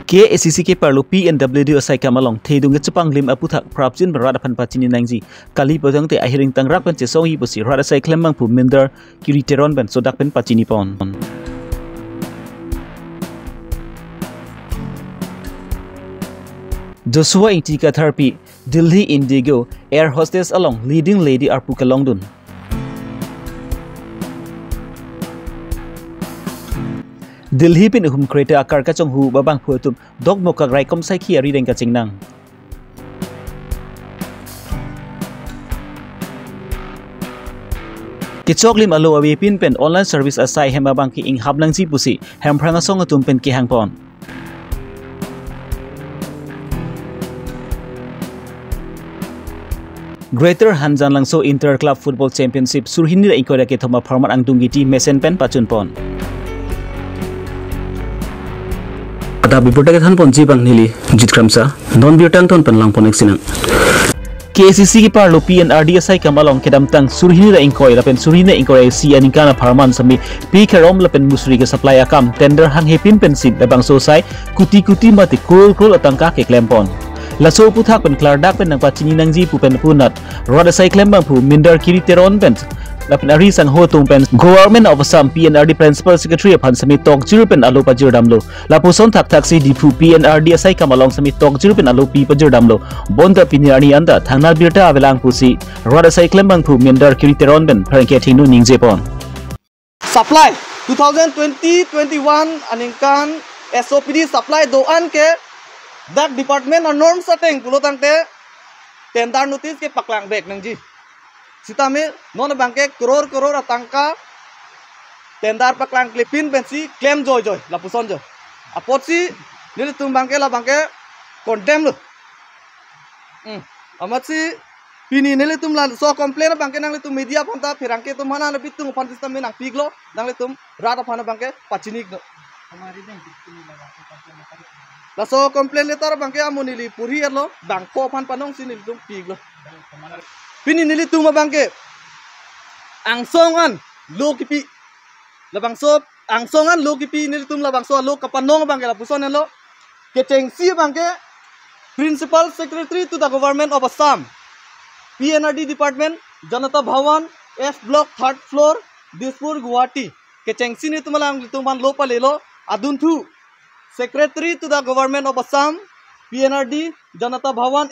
KACC ke parlo PNWD asai kamalong thedung ke cepang lim aputhak prapjin berat apan pacini nangji kali potong te ahiring tangrak pen cesong hi busi rada sai klembang pu minder kiri teron ben sodak pen pacini pon. Joshua Intika therapy Delhi Indigo air hostess along leading lady arpu kalongdun. Delhi pin hum krete akar ka chong hu babang phutum dog mokak rai kom sai khi ari reng ka chingnang kichok lim alo awi pin pen online service asai hema bang ki ing hablang ji pusi hem phranga song atum pen ki hang pon Greater Hanjan Langso Inter Club Football Championship surhini ra ikoda ke thoma format angdungi ti mesen pen pachun pon Karbi Longri Abirta pon jibang nili jitkramsa non biotang ton penlang ponek sinang KACC ki parlo PNRD asai kamalong kedam tang surhini ra ingkoi lapen surhini ingkoi si anikana parman sami pi kerom lapen musri ke supply akam tender hang hepin pensip babang sosai kuti mati kul atangka ke klempon laso puthak pen klardak pen nang pachini nangji pu pen punat roda sai klembang pu minder kiri teron pen lapen ari sang ho tung pen government of Assam PNRD principal secretary phan sami tok jir pen alo pajir damlo lapuson thak si dipu PNRD asai kamalong sami tok jir pen alo pi pajir damlo bonda pinirani anda thangna birta avelang pusi roda sai klembang pu minder kiri teron pen pharke thinu ningje pon supply 2020-21 aningkan SOPD supply doan ke that department or norm setting pulotang te tender notice ke paklang bek nangji sita me non bangke crore atangka tender paklang klipin pensi claim joy lapuson jo apot si nil tum bangke la bangke condemn lo amat si pini nil tum la so complain bangke nang tum media phanta phirangke tum mana lebih tum phant system me nang piglo nang tum rata phana bangke pachinik no hamari deng pini la so complain letter bangke amonili puri alo bangko phan panong sinil tum piglo pini nili tuma bangke angsongan lo kipi labang so angsongan lo kipi nili tum labang so lo kapanong bangke la puson lo ketengsi bangke principal secretary to the government of Assam PNRD department Janata Bhawan F block 3rd floor Dispur Guwahati ketengsi ni tumalang tuman lo palelo aduntu secretary to the government of Assam PNRD Janata Bhawan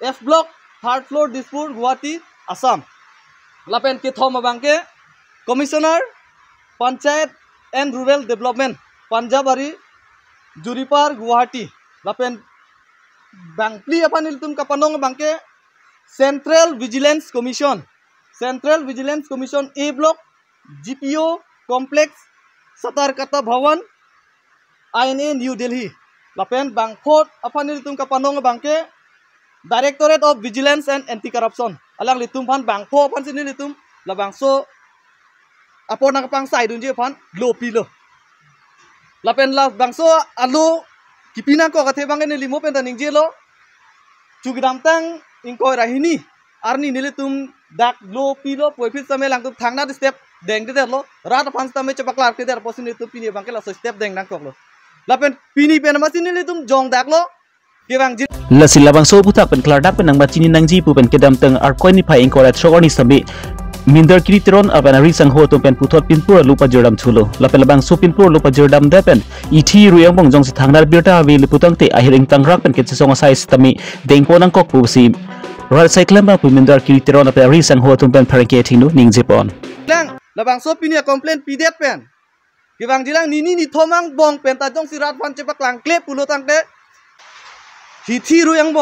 F block 3rd floor Dispur Guwahati Assam lapen ke thoma bangke commissioner panchayat and rural development Panjabari Juripar Guwahati lapen bangpli apanil tum kapanong bangke Central Vigilance Commission A block GPO complex Satarkata Bhawan INA New Delhi lapen bangkhot apanil tum kapanong bangke Directorate of Vigilance and Anti-Corruption alang litum phan bangpho phan sini litum la bangso apon nang pang sai dun je phan lo pilo lapen la bangso alo kipina ko kathe bangen limo pen taning je lo chugdam tang ingko rahini arni nilitum dak lo pilo poifit same lang tum thangna step deng de lo rat phan tame chapaklar ke der posin litum pini bangke la step deng nang kok lo lapen pini pen masin litum jong dak lo kebang Lasil labang so putak pen klardak pen nang bachini nangji pu pen kedam teng arkoi ni phai inkorat shogoni sami minder kiri teron aban ari sang ho to pen puthot pinpur lupa jordam thulo lapel labang so pinpur lupa jordam de pen ithi ruyang bong jong si thangnar birta wi liputang te ahiring tangrak pen ke song sai stami dengko nang kok pu si rar cyclem ba pu minder kiri teron aban ari sang ho to pen pharke thinu ningje pon lang labang so pinia complain pidet pen kibang jilang nini ni thomang bong pen ta jong si rat phan chepak lang klep pulotang te hithi ruyang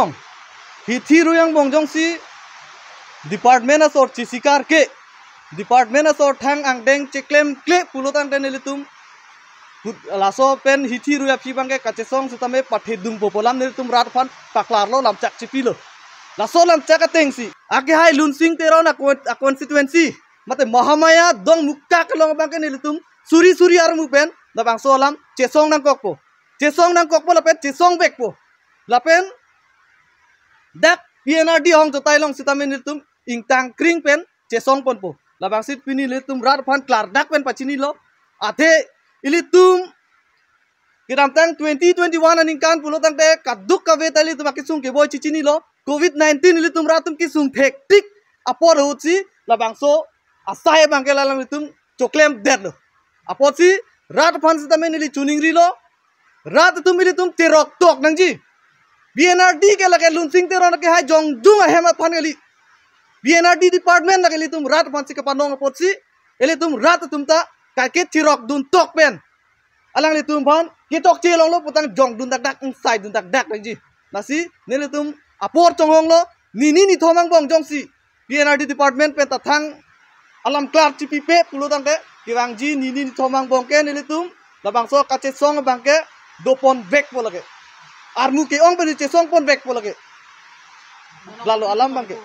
bong jong si department asor chisikar ke department asor thang ang deng cheklem kle pulotang den litum laso pen hithi ruya phi bangke kachesong sitame pathedung popolam nilitum rat phan paklar lo lam chak chipilo laso lam chak ateng si ake hai lunsing tero na constituency mate mahamaya dong mukka kalong bangke nilitum suri ar mupen da bangso lam chesong nang kokpo lapen chesong bekpo lapen dak PNRD hong jotai long sitame nilitum ingtang kring pen chesong ponpo labang sit pini litum rat phan klar dak pen pachini lo athe ilitum Kidam tang 2021 aning kan pulo tang te kaduk ka vetali tu makisung ke boy cicini lo COVID-19 li tum ratum kisung hektik apor hutsi labangso asai bangke lalang litum choklem dead lo apor si rat fan sita men li tuning ri lo rat tum li tum terok tok nangji BNRD ke lage lunsing teron ke hai jong dung hema fan li BNRD department lage li tum rat fan si ke panong apor si eli tum rat tum ta ka ke tirok dun tok pen alang li tum fan kitok cilong lo putang jong dun dak dak inside dun dak dak nangji nasi nele tum apor chonghong lo ni thomang bong jong si BNRD department pen tathang alam klar chipi pe pulo tang ke kiwang ji ni thomang bong ke nele tum labang so kache song bang ke dopon back po lage armu ke ong pe che song pon back po lage lalu alam bang ke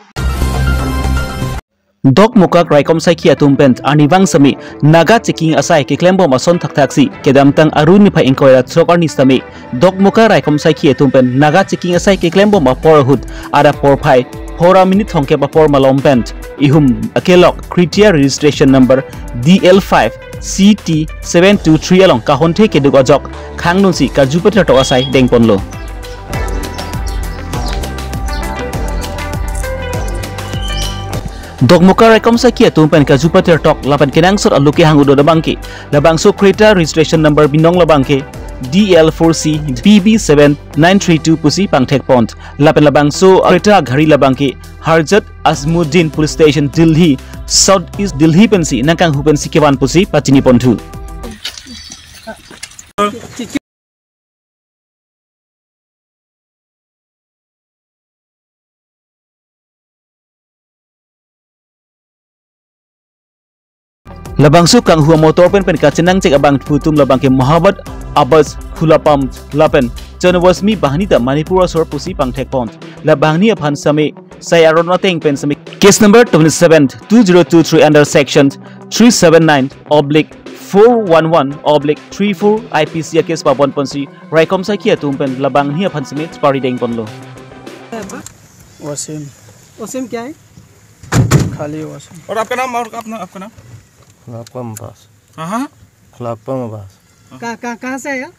Dok mukak raikom saiki atumpent aniwang sami naga checking asai ke klembo mason thak thaksi kedam tang aruni pha inkoira chokarni sami dok muka raikom saiki atumpent naga checking asai ke klembo ma porhut ada por phai 4 minute thongke ba por malompent ihum akelok criteria registration number DL5 CT 723 along ka honte ke dug ojok khangnun si ka jupiter to asai dengponlo Dogmuka rekom sakia tumpen ka Jupiter tok lapan kenang sor aluki hangudo da bangki labang so kreta registration number binong labangke DL4C BB7932 pusi pangthek pont lapan labang so kreta ghari labangki Harjat Azmuddin police station Delhi South East Delhi pensi nakang hupensi kewan pusi pachini pontu Labangsu kang huwa motor pen kacenang cek abang putum labang ke Muhammad Abbas Khulapam lapen Chanwasmi bahnita Manipur sor pusi pangthek pont labangni aphan same sayarona teng pen same case number 272023 under section 379/411/34 IPC case babon ponsi raikom sakia tumpen labangni aphan same pari deng ponlo Wasim क्या है खाली वसीम और आपका नाम और आपका नाम खुलापा मबास हाँ खुलापा मबास कहाँ से आया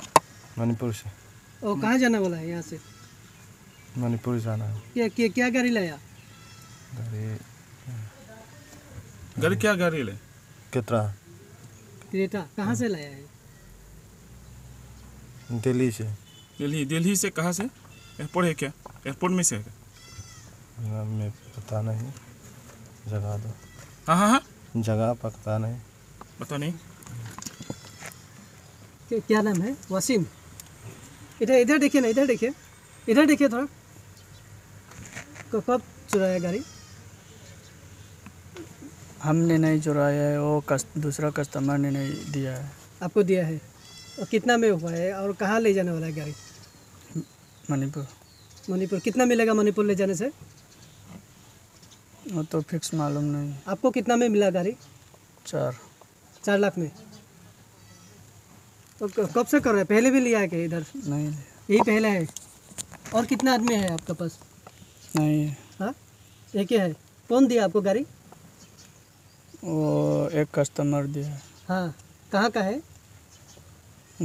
मणिपुर से और कहाँ जाना बोला है यहाँ से मणिपुर जाना है क्या गाड़ी लाया गाड़ी क्या गाड़ी ले कितना क्रेटा कहाँ से लाया है दिल्ली से दिल्ली से कहाँ से एयरपोर्ट है क्या एयरपोर्ट में से है मैं पता नहीं जगह दो हाँ जगह पता नहीं पता नहीं क्या नाम है वसीम इधर देखिए ना इधर देखिए थोड़ा कब चुराया गाड़ी हमने नहीं चुराया है वो दूसरा कस्टमर ने नहीं दिया है आपको दिया है और कितना में हुआ है और कहाँ ले जाने वाला है गाड़ी मणिपुर कितना मिलेगा मणिपुर ले जाने से वो तो फिक्स मालूम नहीं आपको कितना में मिला गाड़ी 4 लाख में तो कब से कर रहे हैं पहले भी लिया है क्या इधर नहीं यही पहला है और कितना आदमी है आपके पास नहीं हाँ एक ही है कौन दिया आपको गाड़ी वो एक कस्टमर दिया है हाँ कहाँ का है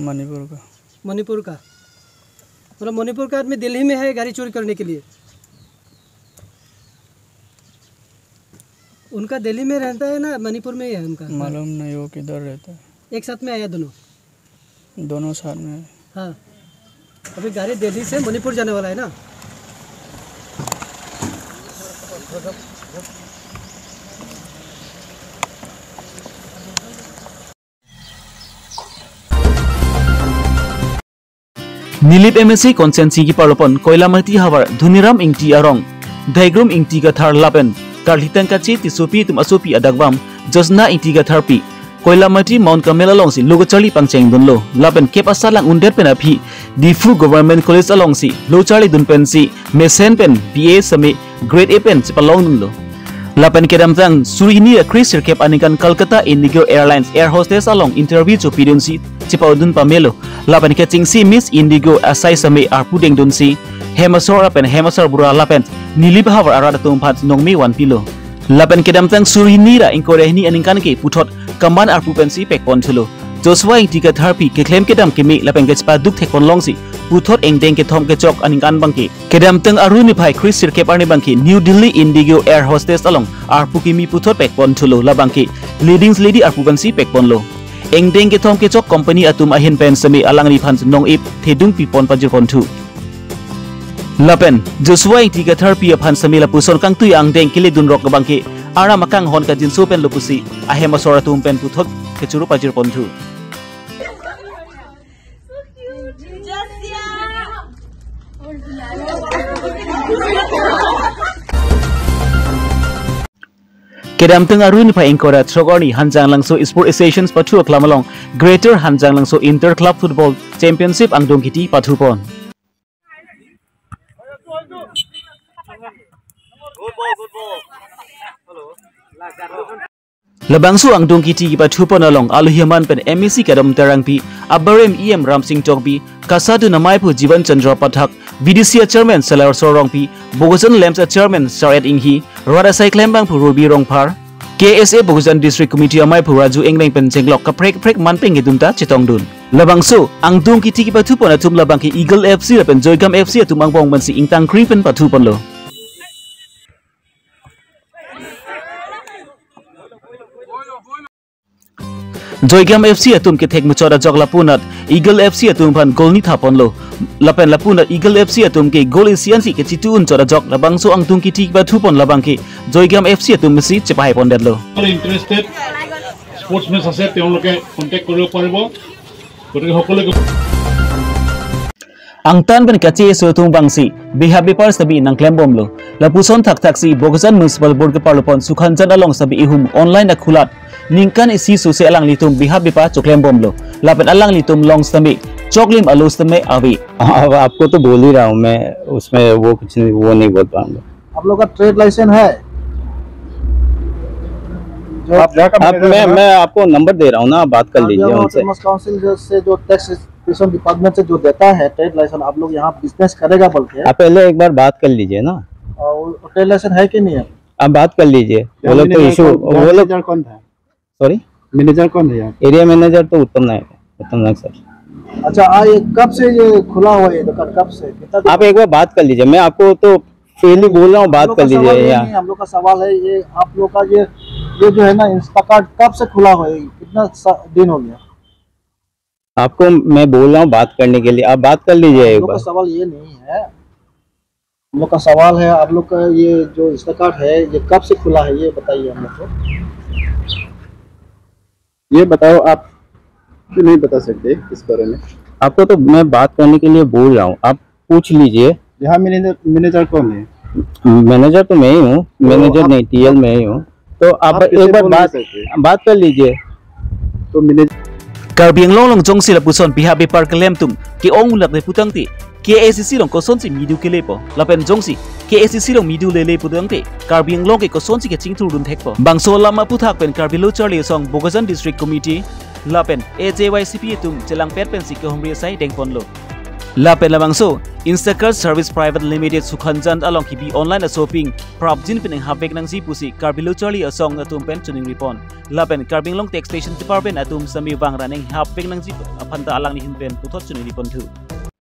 मणिपुर का मतलब मणिपुर का आदमी दिल्ली में है गाड़ी चोरी करने के लिए उनका दिल्ली में रहता है ना मणिपुर में ही है उनका मालूम नहीं वो किधर रहता है एक साथ में आया दोनों साथ में है हाँ अभी गाड़ी दिल्ली से मणिपुर जाने वाला है ना Nilip MSC konsensi ki parlopon koilamati hawar Dhuniram ingti arong Daigrum ingti ka thar lapen Karlitan ka chi tisopi tum asopi adagbam Josna ingti ka tharpi Koilamati Mount Camela long si logo charli pangcheng dunlo lapen kep asalang undet pen aphi Difu Government College along si lo charli dun pen si Mesen pen BA sami grade A pen chipalong dunlo lapen kedam tang surini Chris Sirkep anikan Kolkata Indigo Airlines air hostess along interview cho pidun si chipau dun pamelo lapen catching si Miss Indigo asai sami arpudeng dun si Hemasor apen Hemasor bura lapen nilip hawar arada tumphat nongmi wan pilo lapen kedam tang surini ra inkorehni aninkan ke puthot kaman arpu pensi pekpon chulo Joshua ing tiga therapy ke claim ke dam ke mi lapen ke spa duk thek pon long si puthot eng deng ke thom ke chok aning an bangki ke dam teng aruni phai Chris sirke parni bangki New Delhi Indigo Air Hostess along arpuki mi puthot pek pon thulo la bangki leading lady arpubansi pek pon lo eng deng ke thom ke chok company atum ahin pen semi alang ni phan nong ip thedung pi pon pajir pon thu lapen Joshua ing tiga therapy aphan semi la puson kang tu ang deng ke le dun rok bangki ara makang hon ka jinsu pen lopusi ahem asora tum pen puthot ke churu pajir pon thu Kedam teng arun pa engkora trogorni Hanjang Langso Sport Associations patu aklamalong Greater Hanjang Langso Inter Club Football Championship angdong kiti patupon. Labangsu angdong kiti patupon along aluhiman pen MEC kadam terangpi abarem EM Ramsing Tokbi kasadu namai pu Jivan Chandra Pathak BDC Chairman Salar Sorongpi Bogosan Lems Chairman Saret Inghi Rada Sai Klembang pu Ruby Rongpar KSA Bogosan District Committee amai pu Raju Engleng pen cenglok kaprek manpeng gedumta cetong dun labangsu angdong kiti ki patupon atum labangki Eagle FC pen Joygam FC atum angbong mansi ingtang kri pen patupon lo Joygam FC atum ke thek muchora jogla punat Eagle FC atum phan golni thapon lo lapen lapunat Eagle FC atum ke gol isian si ke chitun chora jog labangso angtung ki tik ba thupon labangke Joygam FC atum si chepai pon det lo interested sportsmen ase তেওঁলোকে contact কৰিব পাৰিব গতিকে সকলোকে Angtan pen kache so tung bangsi biha bipar sabi nang klembom lo lapuson thak si Bogosan Municipal Board ke parlopon sukhanjan along sabi ihum online na khulat ningkan isi suse alang litum biha bipa choklembom lo lapen alang litum long sami चॉकलिम आलूस में अभी अब आपको तो बोल ही रहा हूँ मैं उसमें वो कुछ नहीं वो नहीं बोल पाऊंगा। आप लोग का ट्रेड लाइसेंस है जो आप मैं आपको नंबर दे रहा हूँ ना, बात कर लीजिए उनसे। काउंसिल से जो टैक्स डिपार्टमेंट से जो देता है ट्रेड लाइसेंस, आप लोग यहाँ बिजनेस करेगा बोल के आप पहले एक बार बात कर लीजिए ना। ट्रेड लाइसेंस है कि नहीं है? आप बात कर लीजिए। वो लोग तो इशू, वो लोग कौन था? सॉरी मैनेजर कौन है? एरिया मैनेजर तो उत्तम नायक सर। अच्छा, ये कब से ये खुला हुआ है दुकान, कब से? आप एक बार बात कर लीजिए, मैं आपको तो फेली बोल रहा हूँ, बात कर लीजिए। हम लोग का सवाल है ये, आप लोग का ये जो है ना इंस्टाकार्ट कब से खुला हुआ है, कितना दिन हो गया? आपको मैं बोल रहा हूँ बात करने के लिए, आप बात कर लीजिए एक बार। सवाल ये नहीं है, हम लोग का सवाल है आप लोग का ये जो इंस्टाकार्ट है ये कब से खुला है ये बताइए हम लोग को। ये बताओ, आप क्यों नहीं बता सकते इस बारे में? आपको तो मैं बात करने के लिए बोल रहा हूँ, आप पूछ लीजिए। यहाँ मैनेजर कौन है? मैनेजर तो मैं ही हूँ, मैनेजर नहीं टीएल मैं ही हूँ। तो आप एक बार बात कर लीजिए। तो manager Karbi Longri Abirta puson pihak bipar kelem tum ke ong ulak le putang ti KACC long koson si midu kelepo lapen jongsi KACC long midu lele putang ti Karbi Longri koson si ke cingtu run thekpo bangso lama puthak pen Karbi Longri song Bogosan District Committee lapen AJYCP tum celang pet pen si ke homri sai dengpon lo lapen labangso Instacart Service Private Limited sukhanjan along kibi online shopping propjin pen habek nang si pusi Karbi Longri asong atum pen chuning ripon lapen Karbi Long Tax Station Department atum sami wang raneng habek nang si aphanta alang ni hinpen puthot chuning ripon thu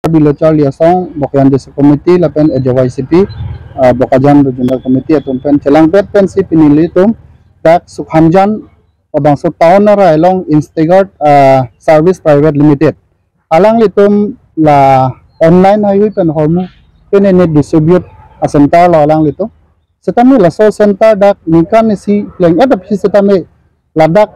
Karbi Longri asong Bogosan District Committee lapen AJYCP Bogosan Regional Committee atum pen celang pet pen si pinili tum tak sukhanjan abangso town na railong Instacart Service Private Limited alang litum la online highway pen hormu pen ne distribute center la alang lito setame la so center dak nikan si pleng ada phi setame ladak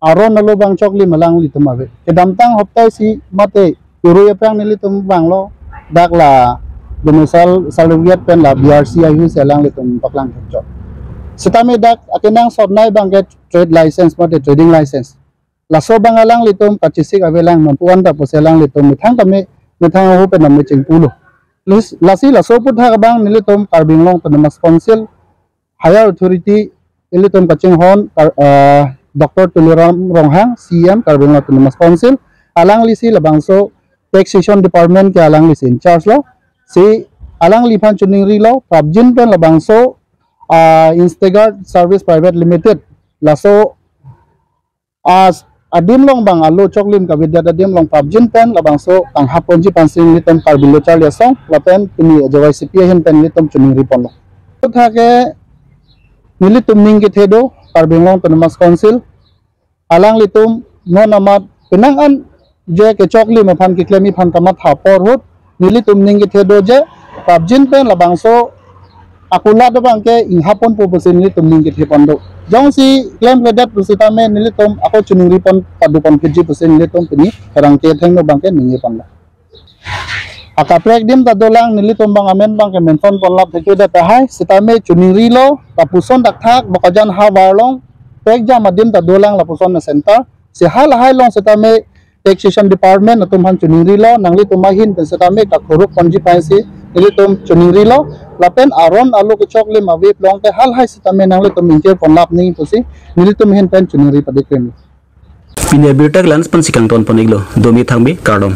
aron lo bang chokli malang litum ave kedamtang hoptai si mate uru yapang nilitum bang lo dak la domicile salariat pen la BRC highway selang litum paklang chok setame dak akenang sodnai bang get trade license mate trading license laso bangalang litum kachisik avelang mampuan ta poselang litum mithang kami mithang ho pe nam ching pulo lasi laso putha bang nilitum Karbi Long Autonomous Council higher authority nilitum kaching hon Dr. Tuliram Ronghang CM Karbi Long Autonomous Council alang lisi labangso taxation department ke alang lisi in charge lo si alang liphan chuning ri lo prabjin pen labangso Instacart Service Private Limited laso adim long bang alu choklim ka vidya adim long pabjin pen labang so ang hapon ji pansing litom Karbi Longri Abirta lapen pini JYCP hen pen litom chuning ripon lo thake nilitum ning ke thedo Karbi Long Autonomous Council alang litum non amat penangan je ke chokli maphan ki klemi phan kamat ha por hut nilitum ning ke thedo je pabjin pen labang so akula do bangke ing hapon po posin nilitum ning ke thepon do jong si claim kedat pusita me nilitum ako chuning ripon padupon keji posin nilitum pini karang ke theng no bangke ning ripon la akaprek dim tadolang nilitum bang amen bangke menfon pon lap theke da tahai sitame chuning rilo tapuson dakthak bokajan ha warlong pek jam adim tadolang lapuson na center si hal hai long sitame taxation department atum han chuning rilo nangli tumahin pen sitame ka khuruk ponji paisi nilitum chuning rilo lapen aron alu ke chokle mawe plong te hal hai sitame nangli tum ingke pon lap ning pusi nilitum hen pen chuning ri padekrem Pini Abirta lans pan sikang ton poniglo domi thangbi kardom